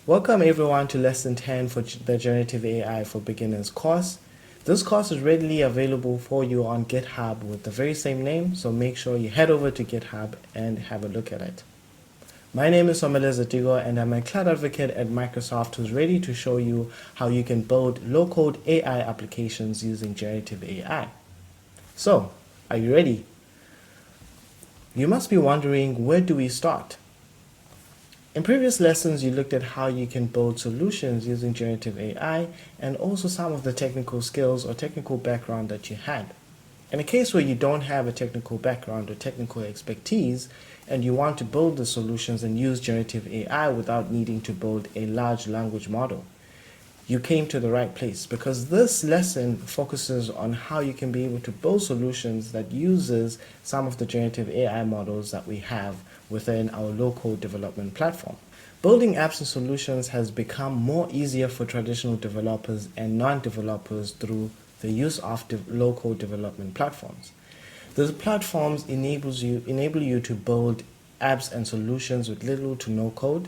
Welcome everyone to Lesson 10 for the Generative AI for Beginners course. This course is readily available for you on GitHub with the very same name, so make sure you head over to GitHub and have a look at it. My name is Omele Zatigo and I'm a cloud advocate at Microsoft who's ready to show you how you can build low-code AI applications using Generative AI. So, are you ready? You must be wondering, where do we start? In previous lessons, you looked at how you can build solutions using generative AI and also some of the technical skills or technical background that you had. In a case where you don't have a technical background or technical expertise and you want to build the solutions and use generative AI without needing to build a large language model, you came to the right place, because this lesson focuses on how you can be able to build solutions that uses some of the generative AI models that we have within our low-code development platform. Building apps and solutions has become more easier for traditional developers and non-developers through the use of low-code development platforms. These platforms enable you to build apps and solutions with little to no code.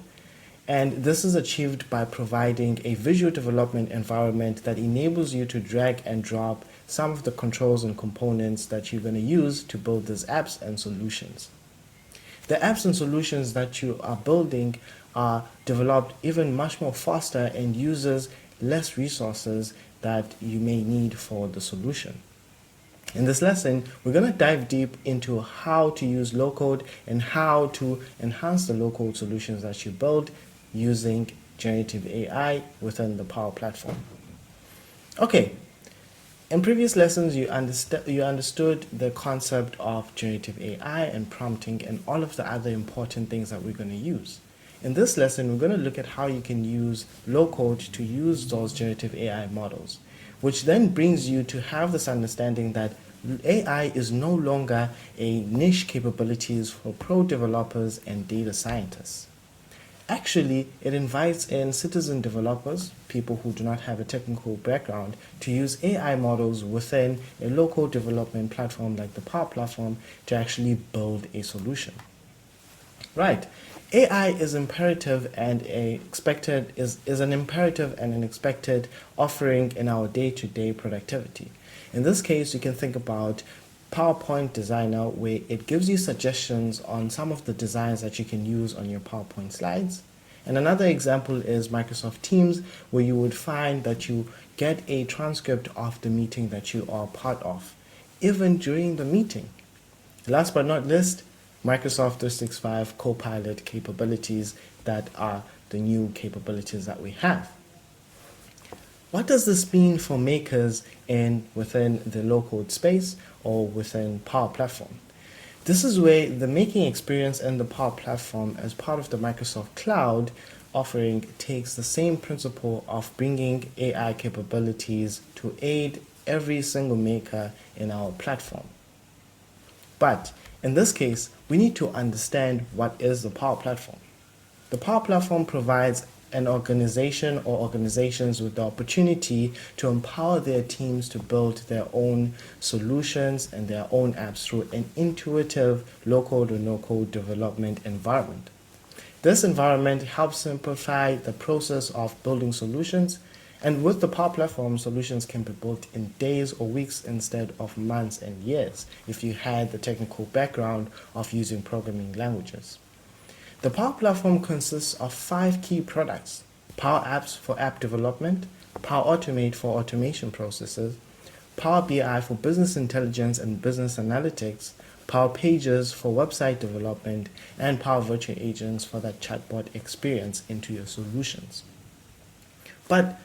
And this is achieved by providing a visual development environment that enables you to drag and drop some of the controls and components that you're going to use to build these apps and solutions. The apps and solutions that you are building are developed even much more faster and uses less resources that you may need for the solution. In this lesson, we're going to dive deep into how to use low-code and how to enhance the low-code solutions that you build using generative AI within the Power Platform. Okay, in previous lessons you understood the concept of generative AI and prompting and all of the other important things that we're going to use. In this lesson, we're going to look at how you can use low-code to use those generative AI models, which then brings you to have this understanding that AI is no longer a niche capabilities for pro developers and data scientists. Actually, it invites in citizen developers, people who do not have a technical background, to use AI models within a local development platform like the Power Platform to actually build a solution. Right. AI is imperative and is an imperative and an expected offering in our day-to-day productivity. In this case, you can think about PowerPoint Designer, where it gives you suggestions on some of the designs that you can use on your PowerPoint slides. And another example is Microsoft Teams, where you would find that you get a transcript of the meeting that you are part of, even during the meeting. Last but not least, Microsoft 365 Copilot capabilities that are the new capabilities that we have. What does this mean for makers within the low-code space or within Power Platform? This is where the making experience in the Power Platform as part of the Microsoft Cloud offering takes the same principle of bringing AI capabilities to aid every single maker in our platform. But in this case, we need to understand what is the Power Platform. The Power Platform provides an organization or organizations with the opportunity to empower their teams to build their own solutions and their own apps through an intuitive low-code or no-code development environment. This environment helps simplify the process of building solutions, and with the Power Platform, solutions can be built in days or weeks instead of months and years if you had the technical background of using programming languages. The Power Platform consists of 5 key products: Power Apps for app development, Power Automate for automation processes, Power BI for business intelligence and business analytics, Power Pages for website development, and Power Virtual Agents for that chatbot experience into your solutions. But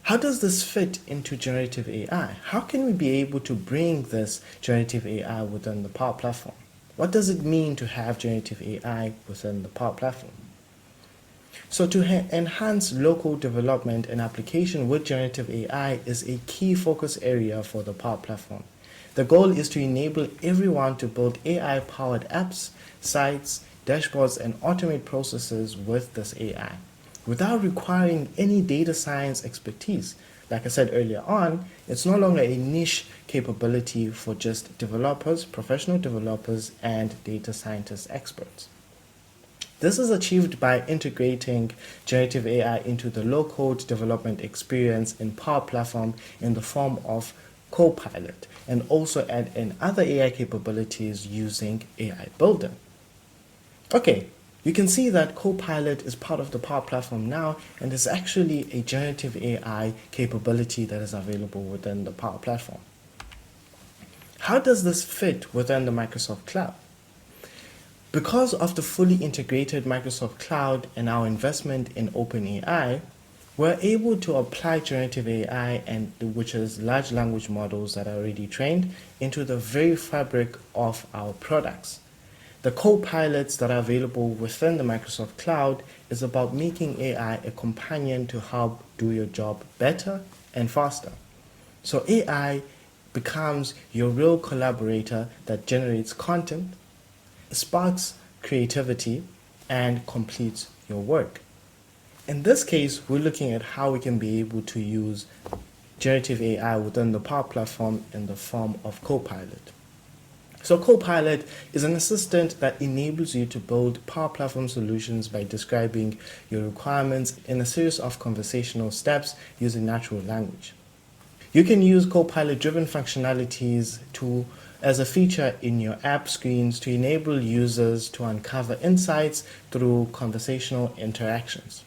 how does this fit into generative AI? How can we be able to bring this generative AI within the Power Platform? What does it mean to have generative AI within the Power Platform? So to enhance local development and application with generative AI is a key focus area for the Power Platform. The goal is to enable everyone to build AI-powered apps, sites, dashboards, and automate processes with this AI without requiring any data science expertise. Like I said earlier on, it's no longer a niche capability for just developers, professional developers, and data scientist experts. This is achieved by integrating generative AI into the low-code development experience in Power Platform in the form of Copilot, and also add in other AI capabilities using AI Builder. Okay, you can see that Copilot is part of the Power Platform now and is actually a generative AI capability that is available within the Power Platform. How does this fit within the Microsoft Cloud? Because of the fully integrated Microsoft Cloud and our investment in OpenAI, we're able to apply generative AI, which is large language models that are already trained, into the very fabric of our products. The co-pilots that are available within the Microsoft Cloud is about making AI a companion to help do your job better and faster. So AI becomes your real collaborator that generates content, sparks creativity, and completes your work. In this case, we're looking at how we can be able to use generative AI within the Power Platform in the form of Copilot. So Copilot is an assistant that enables you to build Power Platform solutions by describing your requirements in a series of conversational steps using natural language. You can use Copilot-driven functionalities as a feature in your app screens to enable users to uncover insights through conversational interactions.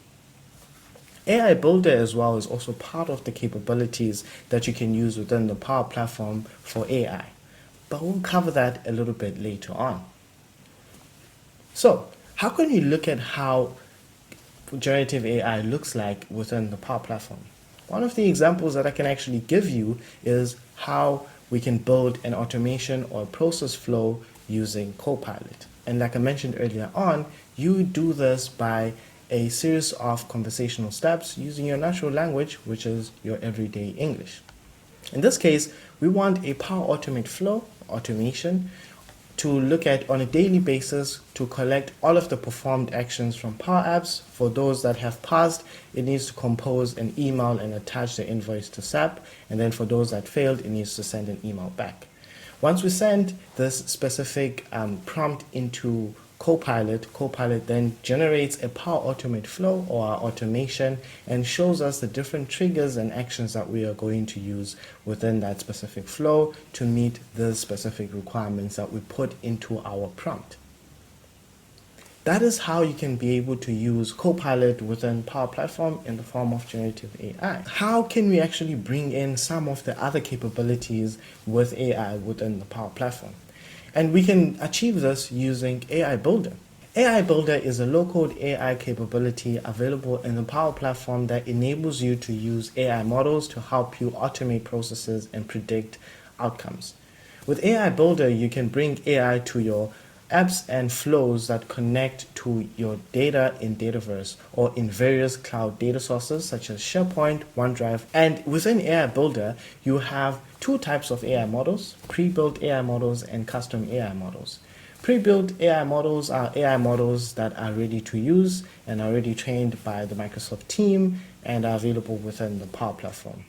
AI Builder as well is also part of the capabilities that you can use within the Power Platform for AI, but we'll cover that a little bit later on. So, how can you look at how generative AI looks like within the Power Platform? One of the examples that I can actually give you is how we can build an automation or a process flow using Copilot. And like I mentioned earlier on, you do this by a series of conversational steps using your natural language, which is your everyday English. In this case, we want a Power Automate flow, automation, to look at on a daily basis to collect all of the performed actions from Power Apps. For those that have passed, it needs to compose an email and attach the invoice to SAP. And then for those that failed, it needs to send an email back. Once we send this specific prompt into Copilot, Copilot then generates a Power Automate flow or our automation and shows us the different triggers and actions that we are going to use within that specific flow to meet the specific requirements that we put into our prompt. That is how you can be able to use Copilot within Power Platform in the form of generative AI. How can we actually bring in some of the other capabilities with AI within the Power Platform? And we can achieve this using AI Builder. AI Builder is a low-code AI capability available in the Power Platform that enables you to use AI models to help you automate processes and predict outcomes. With AI Builder, you can bring AI to your apps and flows that connect to your data in Dataverse or in various cloud data sources such as SharePoint, OneDrive. And within AI Builder, you have two types of AI models: pre-built AI models and custom AI models. Pre-built AI models are AI models that are ready to use and are already trained by the Microsoft team and are available within the Power Platform.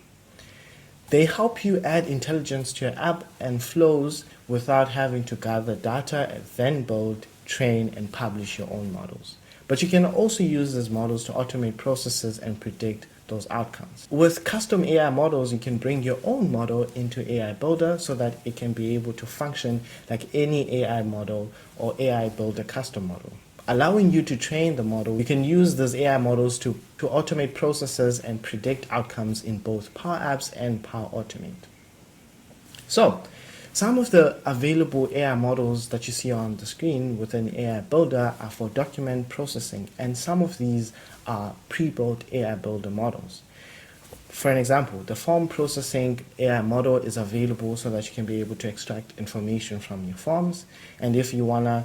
They help you add intelligence to your app and flows without having to gather data and then build, train, and publish your own models. But you can also use these models to automate processes and predict those outcomes. With custom AI models, you can bring your own model into AI Builder so that it can be able to function like any AI model or AI Builder custom model. Allowing you to train the model, you can use these AI models to automate processes and predict outcomes in both Power Apps and Power Automate. So, some of the available AI models that you see on the screen within AI Builder are for document processing, and some of these are pre-built AI Builder models. For an example, the form processing AI model is available so that you can be able to extract information from your forms, and if you want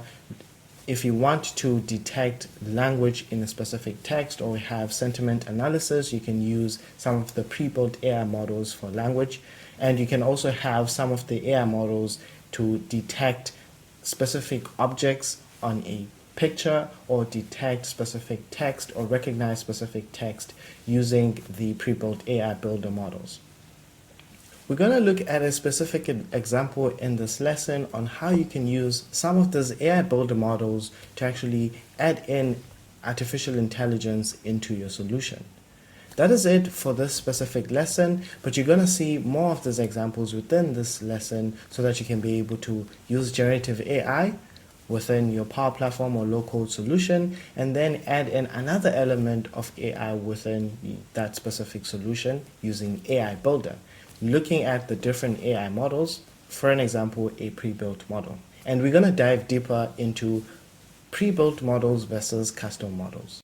to detect language in a specific text or have sentiment analysis, you can use some of the pre-built AI models for language. And you can also have some of the AI models to detect specific objects on a picture or detect specific text or recognize specific text using the pre-built AI Builder models. We're going to look at a specific example in this lesson on how you can use some of these AI builder models to actually add in artificial intelligence into your solution. That is it for this specific lesson, but you're going to see more of these examples within this lesson so that you can be able to use generative AI within your Power Platform or low-code solution, and then add in another element of AI within that specific solution using AI Builder, looking at the different AI models, for an example, a pre-built model. And we're going to dive deeper into pre-built models versus custom models.